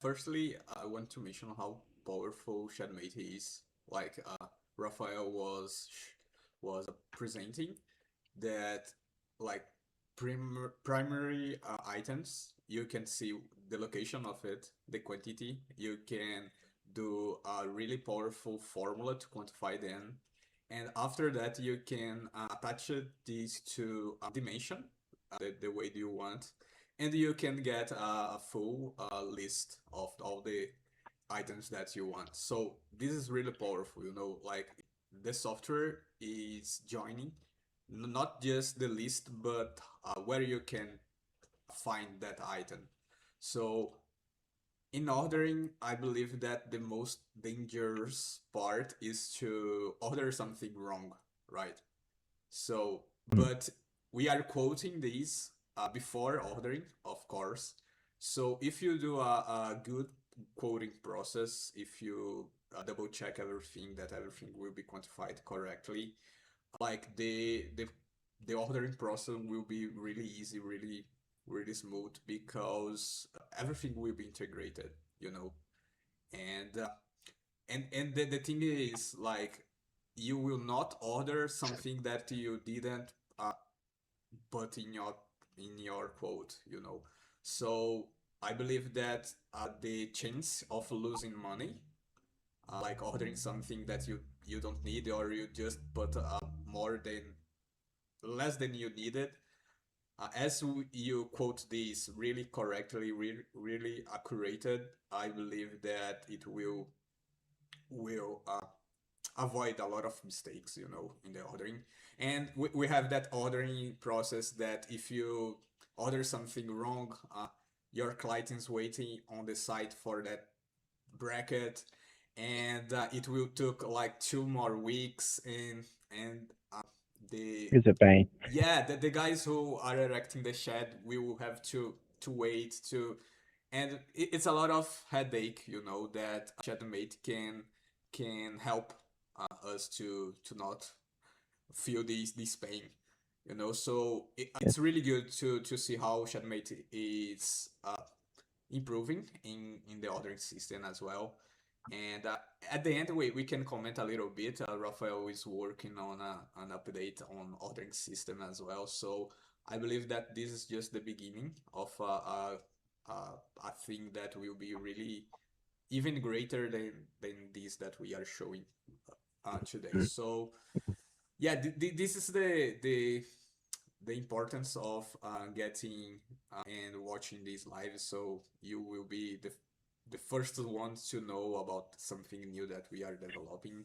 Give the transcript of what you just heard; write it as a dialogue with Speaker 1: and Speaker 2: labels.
Speaker 1: Firstly, I want to mention how powerful Shedmate is. Like Raphael was presenting that like primary items. You can see the location of it, the quantity. You can do a really powerful formula to quantify them, and after that you can attach these to a dimension the way you want, and you can get a full list of all the items that you want. So this is really powerful, like the software is joining not just the list, but where you can find that item. So in ordering, I believe that the most dangerous part is to order something wrong, right? So,
Speaker 2: Mm.
Speaker 1: but we are quoting these before ordering, of course. So if you do a good quoting process, if you double check everything, that everything will be quantified correctly, like the ordering process will be really easy, really smooth because everything will be integrated, you know. And the thing is like you will not order something that you didn't put in your quote, you know. So I believe that the chance of losing money, like ordering something that you don't need or you just put more than less than you needed, as you quote this really correctly, really accurate, I believe that it will avoid a lot of mistakes, in the ordering. And we have that ordering process that if you order something wrong, your client is waiting on the site for that bracket, and it will took like 2 more weeks, and the
Speaker 2: It's a pain.
Speaker 1: yeah, the guys who are erecting the shed will have to wait to, and it's a lot of headache, that Shedmate can help us to not feel this pain, So
Speaker 2: Yes.
Speaker 1: it's really good to see how Shedmate is improving in the ordering system as well. And at the end, we can comment a little bit. Raphael is working on an update on ordering system as well. So I believe that this is just the beginning of a thing that will be really even greater than this that we are showing today.
Speaker 2: Mm.
Speaker 1: So yeah, this is the importance of getting and watching these lives, so you will be the first ones to know about something new that we are developing.